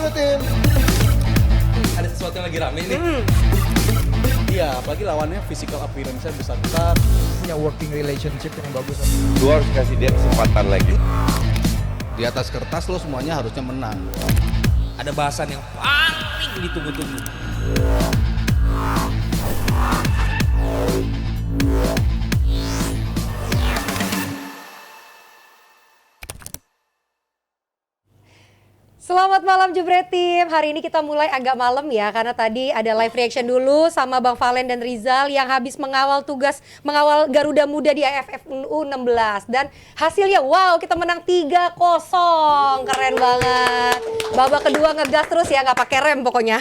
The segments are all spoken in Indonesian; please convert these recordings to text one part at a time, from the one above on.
Blue Team. Ada sesuatu yang lagi rame nih. Iya, apalagi lawannya physical appearance-nya besar-besar. Punya working relationship yang bagus. Lu harus kasih dia kesempatan lagi. Di atas kertas lo semuanya harusnya menang. Ada bahasan yang paling ditunggu-tunggu. Selamat malam Jebret Team. Hari ini kita mulai agak malam ya, karena tadi ada live reaction dulu sama Bang Valen dan Rizal yang habis mengawal Garuda Muda di AFF U16. Dan hasilnya wow, kita menang 3-0. Keren banget. Babak kedua ngegas terus ya, nggak pakai rem pokoknya.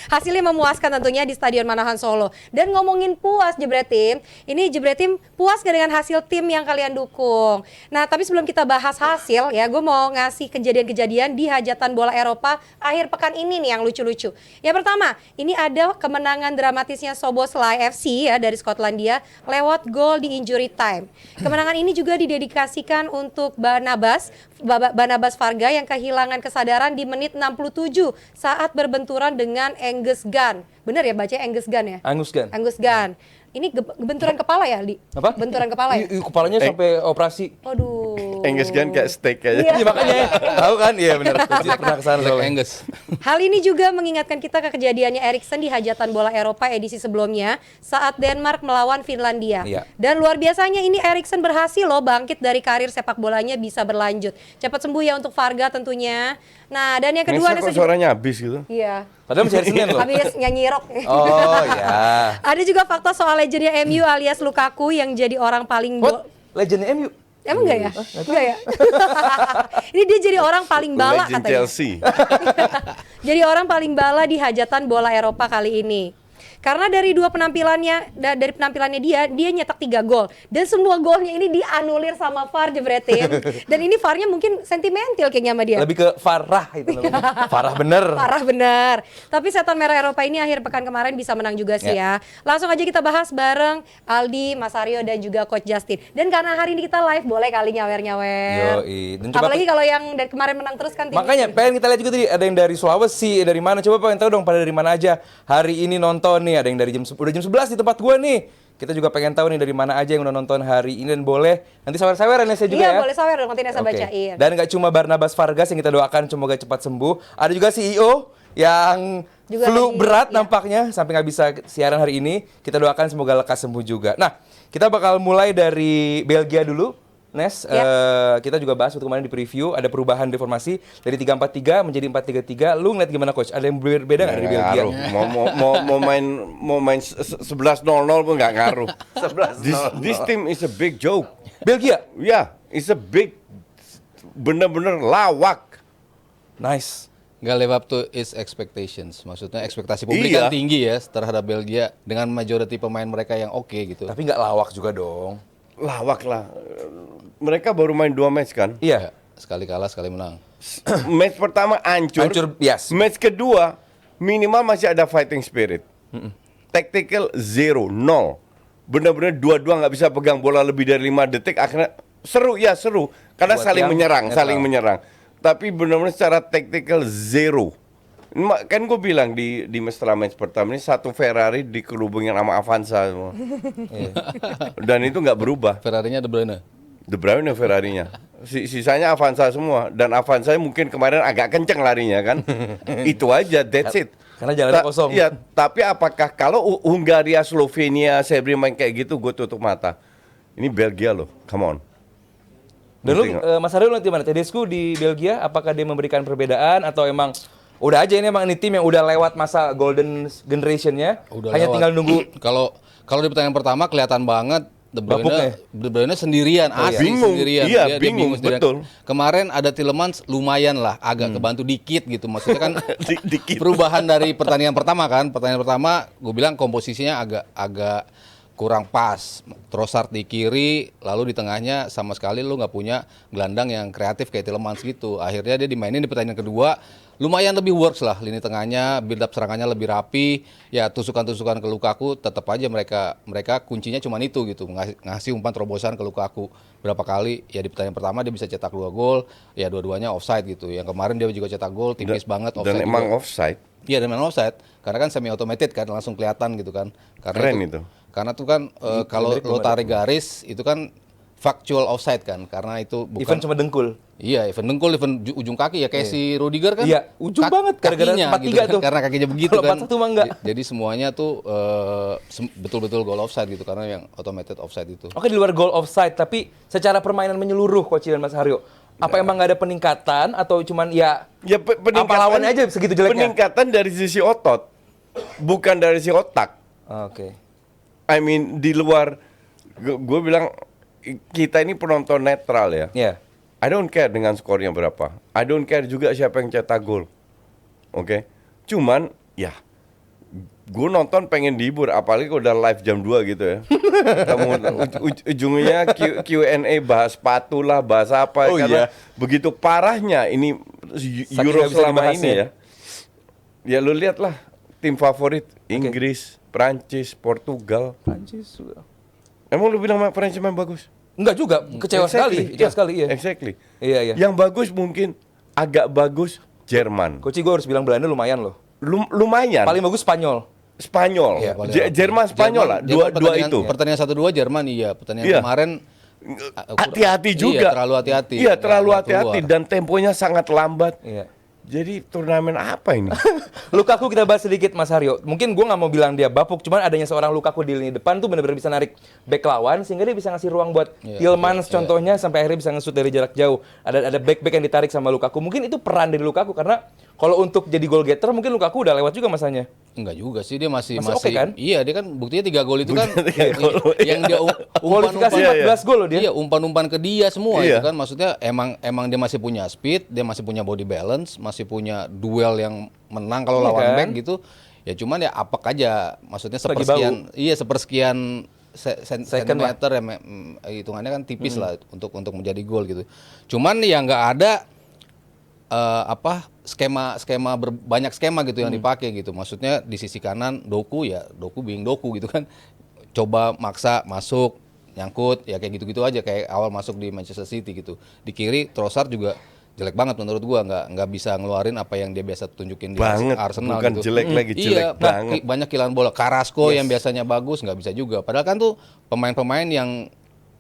Hasilnya memuaskan tentunya di Stadion Manahan Solo. Dan ngomongin puas Jebret Team, ini Jebret Team puas gak dengan hasil tim yang kalian dukung? Nah, tapi sebelum kita bahas hasil ya, gue mau ngasih kejadian-kejadian di hajatan bola Eropa akhir pekan ini nih yang lucu-lucu. Yang pertama, ini ada kemenangan dramatisnya Szoboszlai FC ya dari Skotlandia lewat gol di injury time. Kemenangan ini juga didedikasikan untuk Barnabas Varga yang kehilangan kesadaran di menit 67 saat berbenturan dengan Angus Gunn. Bener ya baca Angus Gunn ya? Angus Gunn. Angus Gunn. Ini benturan kepala ya, Aldi? Apa? Benturan kepala ya? Kepalanya sampai operasi. Waduh. Angus Gunn kayak steak aja. Iya. Iya makanya tahu kan? Iya benar. Pernah kesana soalnya. Angus. Hal ini juga mengingatkan kita ke kejadiannya Eriksen di hajatan bola Eropa edisi sebelumnya saat Denmark melawan Finlandia. Iya. Dan luar biasanya ini Eriksen berhasil loh bangkit dari karir sepak bolanya bisa berlanjut. Cepat sembuh ya untuk Varga tentunya. Nah, dan yang kedua Ngesek kok suaranya habis gitu. Iya. Padahal masih hari Senin loh. Habis nyanyi rock. Oh ya. Ada juga fakta soal legendnya MU alias Lukaku yang jadi orang paling What? Legendnya MU. Emang enggak ya? Enggak ya? Ini dia jadi orang paling bala Legend katanya. Chelsea. Jadi orang paling bala di hajatan bola Eropa kali ini. Karena dari penampilannya dia nyetak 3 gol dan semua golnya ini dianulir sama VAR Jebret Team. Dan ini VAR-nya mungkin sentimental kayaknya sama dia. Lebih ke Farah itu namanya. Farah bener. Parah bener. Tapi setan merah Eropa ini akhir pekan kemarin bisa menang juga sih ya. Langsung aja kita bahas bareng Aldi, Mas Aryo dan juga Coach Justin. Dan karena hari ini kita live, boleh kali nyawer-nyawer. Yoi. Dan coba Apalagi kalau yang dari kemarin menang terus kan tim makanya ini. pengen kita lihat juga tadi ada yang dari Sulawesi, dari mana? Coba pengen tahu dong pada dari mana aja hari ini nonton nih. Ada yang dari udah jam 11 di tempat gua nih. Kita juga pengen tahu nih dari mana aja yang udah nonton hari ini dan boleh nanti sawer-sawer Nesa juga Iya, ya. boleh sawer dong, nanti Nesa Oke. bacain. Dan nggak cuma Barnabas Vargas yang kita doakan semoga cepat sembuh. Ada juga CEO yang Juga flu lagi, berat iya. nampaknya sampai nggak bisa siaran hari ini. Kita doakan semoga lekas sembuh juga. Nah, kita bakal mulai dari Belgia dulu. Nes, kita juga bahas waktu kemarin di preview ada perubahan reformasi dari 3-4-3 menjadi 4-3-3. Lu ngeliat gimana coach? Ada yang berbeda nggak dari Belgia? Mau main 11-0 pun nggak ngaruh. 11-0. This team is a big joke. Belgia, Yeah, it's a big, bener-bener lawak. nice. Nggak live up to its expectations. Maksudnya ekspektasi publik Iya. kan tinggi ya terhadap Belgia dengan majority pemain mereka yang oke gitu. Tapi nggak lawak juga dong. Lawak lah. Mereka baru main 2 match kan. Iya. Sekali kalah, sekali menang. Match pertama hancur. Hancur, yes. Match kedua minimal masih ada fighting spirit. Tactical 0, 0. Benar-benar dua-dua nggak bisa pegang bola lebih dari 5 detik. Akhirnya seru ya seru. Karena Buat saling yang menyerang, netral. saling menyerang. Tapi benar-benar secara tactical 0. Kan gue bilang di setelah match pertama ini satu Ferrari dikelubungin sama Avanza semua. Dan itu nggak berubah. Ferrari-nya De Bruyne. De Bruyne Ferrarinya. Sisanya Avanza semua. Dan Avanza mungkin kemarin agak kenceng larinya kan. Itu aja, that's it. Karena jalannya kosong. Iya, tapi apakah kalau Hungaria, Slovenia, Serbia main kayak gitu, gue tutup mata. Ini Belgia loh, come on. Dan lu, Ngerti nggak? Mas Aryo lihat gimana? Tedesco di Belgia, apakah dia memberikan perbedaan atau emang udah aja ini emang ini tim yang udah lewat masa golden generation-nya, Udah hanya lewat. tinggal nunggu. Kalau di pertandingan pertama kelihatan banget Bapuknya. De Bruyne sendirian, asli Bingung. sendirian. Iya, Dia bingung, sendirian. betul. Kemarin ada Tielemans lumayan lah, agak kebantu dikit gitu. Maksudnya kan Dikit. perubahan dari pertandingan pertama kan. Pertandingan pertama gue bilang komposisinya agak kurang pas. Trossard di kiri, lalu di tengahnya sama sekali lu nggak punya gelandang yang kreatif kayak Tielemans gitu. Akhirnya dia dimainin di pertandingan kedua, lumayan lebih works lah lini tengahnya, build up serangannya lebih rapi. Ya tusukan-tusukan ke Lukaku tetap aja mereka kuncinya cuma itu gitu, ngasih umpan terobosan ke Lukaku berapa kali. Ya di pertandingan pertama dia bisa cetak 2 gol, ya dua-duanya offside gitu. Yang kemarin dia juga cetak gol tipis banget offside. Dan emang juga. offside. Iya, dan memang offside karena kan semi automated kan, langsung kelihatan gitu kan. Karena Keren itu. Karena tuh kan kalau lo tarik garis itu kan factual offside kan, karena itu bukan Even cuma dengkul. Iya, even dengkul, even ujung kaki ya kayak si Rudiger kan. Iya, ujung banget, gara-gara kakinya 4-3 gitu kan, tuh. karena kakinya begitu Kalau kan. 4-1 mah enggak. Jadi semuanya tuh betul-betul goal offside gitu karena yang automated offside itu. Oke, di luar goal offside, tapi secara permainan menyeluruh Coach dan Mas Haryo, apa emang nggak ada peningkatan atau cuman ya Ya apa lawannya aja segitu jeleknya? Peningkatan dari sisi otot, bukan dari sisi otak. Oke. I mean di luar, gue bilang kita ini penonton netral ya. Ya. I don't care dengan skornya berapa. I don't care juga siapa yang cetak gol. Oke. Cuman ya gue nonton pengen dihibur, apalagi kalau udah live jam 2 gitu ya. Kamu ujungnya Q&A, bahas sepatu lah, bahas apa. Oh, karena iya. begitu parahnya ini Saking Euro nggak bisa selama dibahas ini ya. ya. Ya lu lihatlah tim favorit Inggris, Prancis, Portugal. Prancis juga. Emang lu bilang Prancis main bagus? Enggak juga, kecewa sekali. Kecewa sekali, iya. Exactly. Iya, iya. Yang bagus mungkin agak bagus Jerman. Coach, gue harus bilang Belanda lumayan loh. Lumayan. Paling bagus Spanyol. Spanyol. Iya, paling Jerman Spanyol lah. Dua itu. Pertandingan 1-2 Jerman iya, pertandingan Iya. kemarin Hati-hati juga. Iya, terlalu hati-hati. Iya, terlalu Nggak hati-hati keluar. dan temponya sangat lambat. Iya. Jadi turnamen apa ini? Lukaku kita bahas sedikit Mas Haryo. Mungkin gue nggak mau bilang dia bapuk, cuman adanya seorang Lukaku di lini depan tuh benar-benar bisa narik back lawan sehingga dia bisa ngasih ruang buat Tielemans contohnya sampai akhirnya bisa nge-shoot dari jarak jauh. Ada back yang ditarik sama Lukaku. Mungkin itu peran dari Lukaku karena kalau untuk jadi goal getter mungkin Lukaku udah lewat juga masanya. Enggak juga sih, dia masih oke kan? Iya, dia kan buktinya 3 gol itu kan yang dia Kualifikasi 14 gol loh dia. Iya, umpan-umpan ke dia semua Iya. itu kan, maksudnya emang dia masih punya speed, dia masih punya body balance, masih punya duel yang menang kalau Iya lawan kan? back gitu. Ya cuman ya apek aja, maksudnya Lagi sepersekian, iya sepersekian Second sentimeter ya, hitungannya kan tipis lah untuk menjadi gol gitu. Cuman ya nggak ada banyak skema gitu yang dipakai gitu. Maksudnya di sisi kanan Doku being Doku gitu kan. Coba maksa masuk, nyangkut, ya kayak gitu-gitu aja kayak awal masuk di Manchester City gitu. Di kiri Trossard juga jelek banget menurut gua, nggak bisa ngeluarin apa yang dia biasa tunjukin di Banget, Arsenal bukan gitu. jelek lagi, jelek iya, banget. banyak kehilangan bola. Carrasco yang biasanya bagus nggak bisa juga. Padahal kan tuh pemain-pemain yang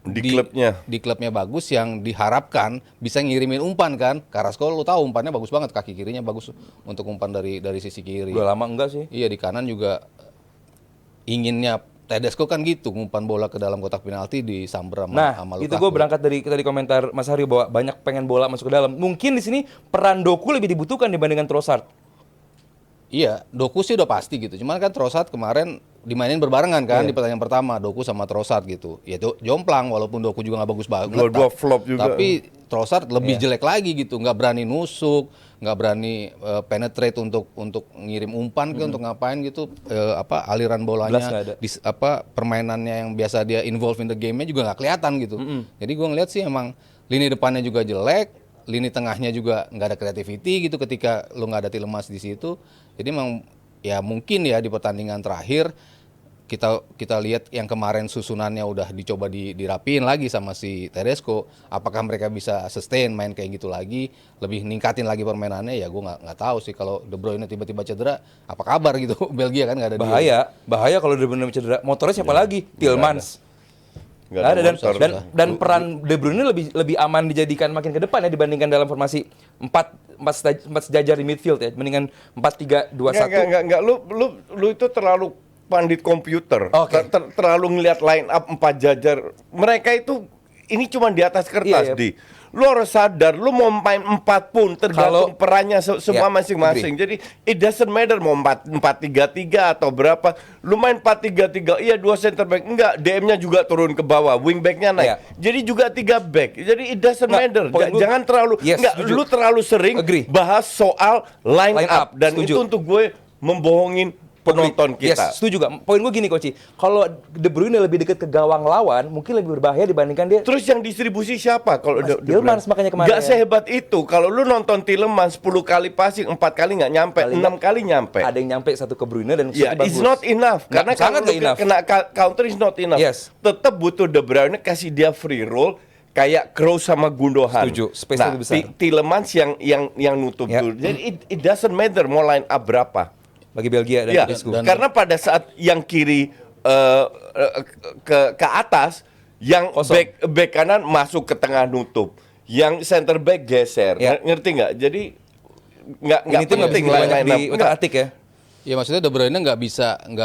di klubnya bagus yang diharapkan bisa ngirimin umpan kan. Carrasco lu tahu umpannya bagus banget, kaki kirinya bagus untuk umpan dari sisi kiri. Udah lama enggak sih? Iya, di kanan juga inginnya Tedesco kan gitu, umpan bola ke dalam kotak penalti disamber sama Lukaku. Itu gue berangkat dari tadi komentar Mas Haryo bahwa banyak pengen bola masuk ke dalam. Mungkin di sini peran Doku lebih dibutuhkan dibandingkan Trossard. Iya, Doku sih udah pasti gitu. Cuman kan Trossard kemarin dimainin berbarengan kan di pertandingan pertama, Doku sama Trossard gitu. Ya jomplang walaupun Doku juga nggak bagus-bagus. Dua-dua flop juga. Tapi Trossard lebih jelek lagi gitu, nggak berani nusuk, nggak berani penetrate untuk ngirim umpan ke untuk ngapain gitu, aliran Jelas nggak bolanya, ada. permainannya yang biasa dia involve in the game-nya juga nggak kelihatan gitu. Jadi gue ngeliat sih emang lini depannya juga jelek, lini tengahnya juga nggak ada creativity gitu ketika lu nggak ada Tielemans di situ. Jadi emang ya mungkin ya di pertandingan terakhir kita lihat yang kemarin susunannya udah dicoba dirapiin lagi sama si Tedesco. Apakah mereka bisa sustain main kayak gitu lagi, lebih ningkatin lagi permainannya? Ya gue nggak tahu sih. Kalau De Bruyne tiba-tiba cedera, apa kabar gitu? Belgia kan nggak ada dia. Bahaya kalau De Bruyne cedera. Motornya siapa lagi? Tielemans. Nggak Nggak ada motor. dan peran De Bruyne lebih aman dijadikan makin ke depan ya dibandingkan dalam formasi 4 sejajar di midfield ya, mendingan 4-3-2-1. Enggak, lu itu terlalu pandit komputer. Oke. Terlalu ngelihat line up 4 jajar. Mereka itu ini cuma di atas kertas, Iya, iya. Di. Lu harus sadar, lu mau main 4 pun tergantung Kalau- perannya semua Iya, masing-masing. Jadi it doesn't matter mau 4-3-3 atau berapa. Lu main 4-3-3, iya 2 center back. Enggak, DM-nya juga turun ke bawah, wing back-nya naik. Iya. Jadi juga 3 back. Jadi it doesn't Nggak, matter. poin gue- Jangan terlalu Yes, enggak, setuju. lu terlalu sering Agree. bahas soal line Line up up, dan setuju. itu untuk gue membohongin penonton kita. Yes, setuju juga. Poin gue gini, Coach. Kalau De Bruyne lebih dekat ke gawang lawan, mungkin lebih berbahaya dibandingkan dia. Terus yang distribusi siapa kalau Mas Tielemans makanya kemarin. Nggak sehebat itu. Kalau lu nonton Tielemans 10 kali passing, 4 kali nggak nyampe, 6 kali nyampe. Ada yang nyampe satu ke Bruyne dan Ya, shootnya it's bagus. not enough. Karena sangat kalau nggak lu enough. kena counter is not enough. Yes. Tetap butuh De Bruyne kasih dia free roll kayak Kroos sama Gundogan. Setuju. Space-nya lebih besar. Tielemans yang nutup Ya. dulu. Jadi it doesn't matter mau line up berapa. Bagi Belgia dan Ya, Inggrisku. karena pada saat yang kiri ke atas, yang Kosong. back kanan masuk ke tengah nutup, yang center back geser, Ya. ngerti nggak? Jadi nggak Ini tim lebih penting banyak line up. di utak-atik ya. Ya maksudnya De Bruyne nggak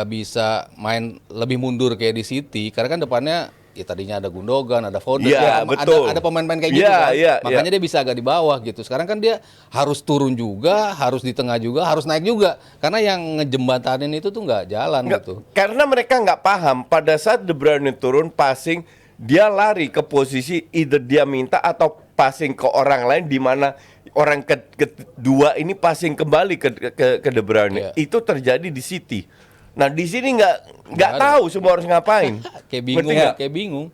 bisa main lebih mundur kayak di City karena kan depannya ya tadinya ada Gundogan, ada Foden, Iya, betul. ada pemain-pemain kayak gitu Iya, kan. iya, Makanya iya. dia bisa agak di bawah gitu. Sekarang kan dia harus turun juga, harus di tengah juga, harus naik juga. Karena yang ngejembatanin itu tuh nggak jalan Nggak, gitu. karena mereka nggak paham pada saat De Bruyne turun passing, dia lari ke posisi either dia minta atau passing ke orang lain di mana orang kedua ini passing kembali ke De Bruyne. Iya. Itu terjadi di City. Nah di sini nggak Nggak ada. tahu semua harus ngapain. Kayak bingung, Ngerti nggak? kayak bingung.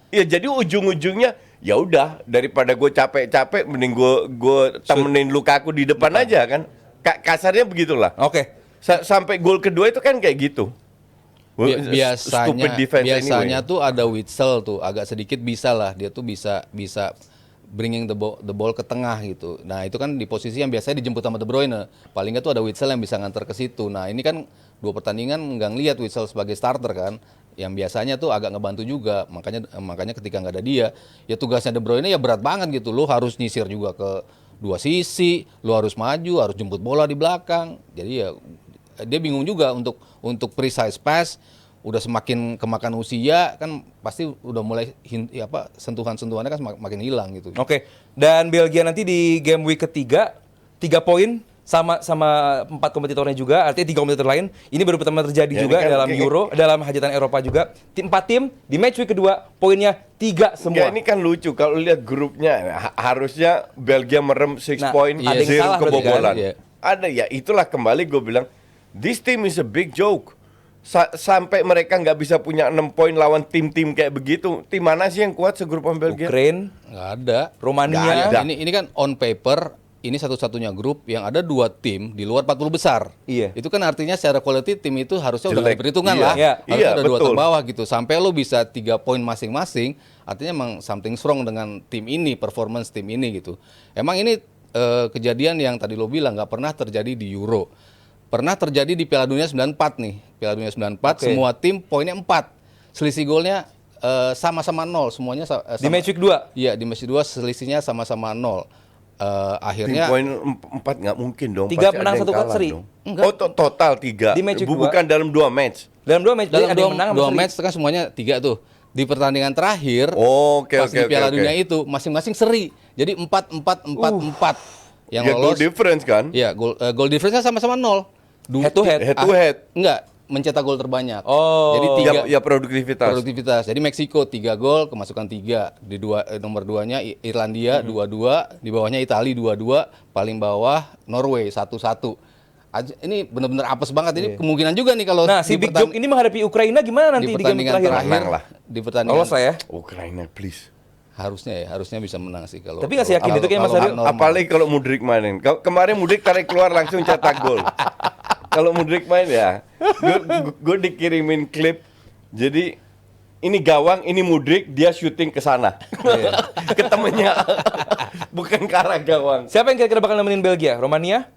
Ya jadi ujung-ujungnya ya udah daripada gue capek-capek mending gue temenin Lukaku di depan aja kan. Kasarnya begitulah. Oke. Sampai gol kedua itu kan kayak gitu. Stupid defense Biasanya anyway. tuh ada Witsel tuh agak sedikit bisa lah, dia tuh bisa bringing the ball ke tengah gitu. Nah itu kan di posisi yang biasanya dijemput sama De Bruyne. Paling nggak tuh ada Witsel yang bisa nganter ke situ. Nah ini kan 2 pertandingan nggak ngeliat Witsel sebagai starter kan. Yang biasanya tuh agak ngebantu juga. Makanya ketika nggak ada dia, ya tugasnya De Bruyne ya berat banget gitu. Lu harus nyisir juga ke 2 sisi, lu harus maju, harus jemput bola di belakang. Jadi ya dia bingung juga untuk precise pass. Udah semakin kemakan usia kan pasti udah mulai sentuhan-sentuhannya kan makin hilang gitu. Oke. Dan Belgia nanti di game week ketiga 3 poin sama 4 kompetitornya juga, artinya 3 kompetitor lain. Ini baru pertama terjadi Ya, juga ini kan dalam Euro, dalam hajatan Eropa juga. 4 tim di match week kedua poinnya 3 semua. Enggak, ini kan lucu kalau lihat grupnya harusnya Belgia merem 6 Nah, point, ada yang 0 salah berarti kebobolan. kan? Iya. Ada ya, itulah kembali gue bilang this team is a big joke. Sampai mereka nggak bisa punya 6 poin lawan tim-tim kayak begitu. Tim mana sih yang kuat segrup sama Belgia? Ukraine, Nggak ada. Romania. Nggak ada. Ini kan on paper ini satu-satunya grup yang ada 2 tim di luar 40 besar. Iya. Itu kan artinya secara quality tim itu harusnya udah Jelek. nggak diperhitungkan Iya. lah. Iya. Harusnya Iya, ada 2 betul. terbawah gitu. Sampai lo bisa 3 poin masing-masing, artinya emang something wrong dengan tim ini, performance tim ini gitu. Emang ini kejadian yang tadi lo bilang nggak pernah terjadi di Euro. Pernah terjadi di Piala Dunia 94 nih. Piala Dunia 94 Oke. semua tim poinnya 4. Selisih golnya sama-sama 0 semuanya Di match week 2. Iya, di match 2 selisihnya sama-sama 0. Tim Akhirnya poin 4 nggak mungkin dong. 3 Pasti menang, ada yang 1 kalah seri. dong. Enggak. Oh total 3. Di match week Bukan dalam 2 match. Dalam 2 match dalam ada yang menang sama dua seri. match kan semuanya 3 tuh. Di pertandingan terakhir Oke, pas oke, di Piala oke, Dunia oke. itu masing-masing seri. Jadi 4-4-4-4 yang Ya goal lolos. difference kan? Iya, goal difference-nya sama-sama 0. Head to head. Head to head. Enggak, mencetak gol terbanyak. Oh. Jadi Ya, 3 ya produktivitas. produktivitas. Jadi Meksiko 3 gol, kemasukan 3. Di nomor 2-nya Irlandia 2-2, di bawahnya Italia 2-2, paling bawah Norway 1-1. Ini benar-benar apes banget. Ini kemungkinan juga nih kalau Nah, si Big Jok ini menghadapi Ukraina gimana nanti di di game pertandingan terakhir? terakhir Menang lah. di pertandingan Lolos lah ya. Ukraina please. harusnya bisa menang sih kalau. Tapi nggak sih yakin itu kayak Mas Aryo? Apalagi kalau Mudrik mainin. Kemarin Mudrik tarik keluar langsung cetak gol. Kalau Mudrik main ya, gue dikirimin klip. Jadi ini gawang, ini Mudrik, dia syuting ke sana. Ke temennya. Bukan ke arah gawang. Siapa yang kira-kira bakal nemenin Belgia? Romania?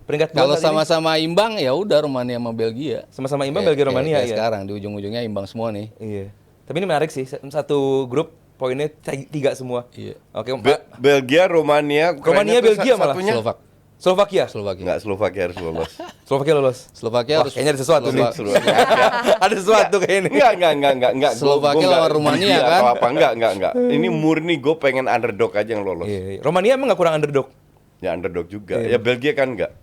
Peringkat 2 Kalau sama-sama imbang ya udah Rumania sama Belgia. sama-sama imbang Belgia Romania kayak ya. sekarang di ujung-ujungnya imbang semua nih. Iya. Tapi ini menarik sih, satu grup poinnya 3 semua. Iya. Oke, Belgia, Romania, Romania, Ukraina tuh Belgia malah. satunya. Slovakia. Enggak, Slovakia harus lolos. Slovakia lolos. Slovakia Wah, harus kayaknya ada sesuatu nih. Slovakia. Ada sesuatu kayak ini. Enggak. Slovakia Gua lawan Rumania gigi kan? Atau apa enggak. Ini murni gue pengen underdog aja yang lolos. Iya. Romania emang nggak kurang underdog. Ya underdog juga. Ya Belgia kan enggak.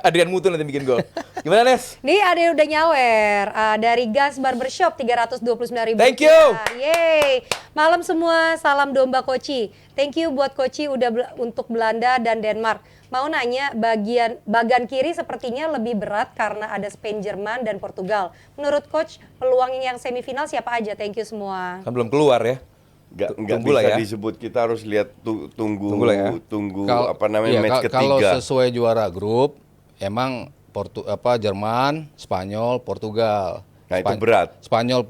Adrian Mutu nanti bikin gol. Gimana Nes? Nih ada yang udah nyawer dari Gas Barbershop 329.000. Thank you. Yeay. Malam semua, salam domba Koci. Thank you buat Koci udah untuk Belanda dan Denmark. Mau nanya bagian kiri sepertinya lebih berat karena ada Spain, Jerman dan Portugal. Menurut coach peluang yang semifinal siapa aja? Thank you semua. Kan belum keluar ya. Nggak Tunggu lah bisa ya. disebut, kita harus lihat tunggu Tunggu lah ya. match Kalau ketiga. sesuai juara grup, emang Jerman, Spanyol, Portugal. Nah, itu berat. Spanyol,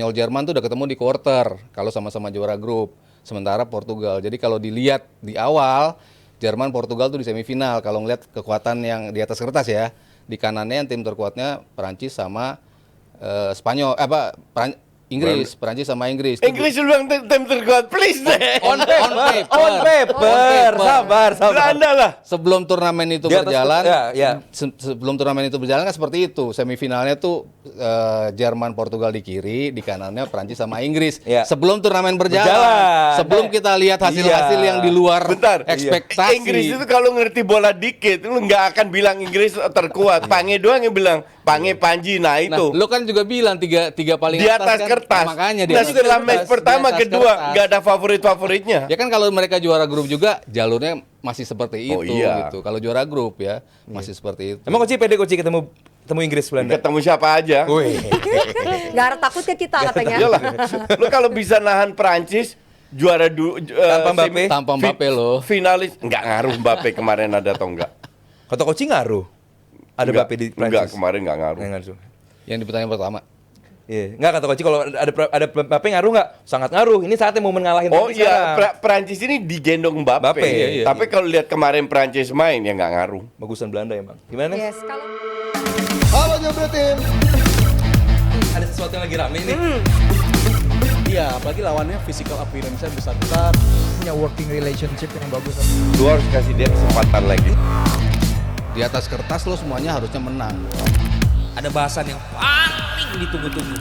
Jerman tuh udah ketemu di quarter kalau sama-sama juara grup. Sementara Portugal. Jadi kalau dilihat di awal, Jerman, Portugal tuh di semifinal. Kalau ngelihat kekuatan yang di atas kertas ya, di kanannya yang tim terkuatnya Perancis sama Spanyol, Inggris, Perancis sama Inggris. Inggris dulu yang tim terkuat, please deh. On paper. On paper. Sabar. Belanda lah. Sebelum turnamen itu Di atas- berjalan, ya. sebelum turnamen itu berjalan kan seperti itu. Semifinalnya tuh Jerman, Portugal di kiri, di kanannya Prancis sama Inggris. Ya. Sebelum turnamen berjalan, Berjalan. sebelum kita lihat hasil-hasil Iya. yang di luar Bentar. ekspektasi. Inggris itu kalau ngerti bola dikit, lu nggak akan bilang Inggris terkuat. Pange doang yang bilang, Pange Panji, nah Nah, itu. lu kan juga bilang tiga paling Di atas kan, kertas. makanya di Nah, atas setelah kertas, match di pertama, atas kedua, kertas. nggak ada favorit-favoritnya. Ya kan kalau mereka juara grup juga jalurnya masih seperti Oh, itu iya. gitu. Kalau juara grup ya masih seperti itu. Emang Koci pede Koci ketemu Inggris Belanda? Ketemu siapa aja. Wih. Gak ada takut ke kita katanya. Iyalah. Lu kalau bisa nahan Prancis, juara Tanpa Mbappe? Tanpa Mbappe loh. Finalis, nggak ngaruh Mbappe kemarin ada atau enggak. Kata Koci ngaruh. Ada Enggak, Mbappe di enggak, Prancis. kemarin nggak ngaruh. Nggak ngaruh. Yang di pertandingan pertama. Iya, nggak kata Koci kalau ada Mbappe ngaruh nggak? Sangat ngaruh. Ini saatnya momen ngalahin Oh Prancis iya, sekarang. Prancis ini digendong Mbappe. Mbappe, iya. Tapi kalau lihat kemarin Prancis main ya nggak ngaruh. Bagusan Belanda emang. Gimana? Yes, kalau Halo Jabra Tim. Ada sesuatu yang lagi rame nih. Iya, apalagi lawannya physical appearance-nya besar-besar. Punya working relationship yang bagus. Lu harus kasih dia kesempatan lagi. Di atas kertas lo semuanya harusnya menang. Ada bahasan yang paling ditunggu-tunggu.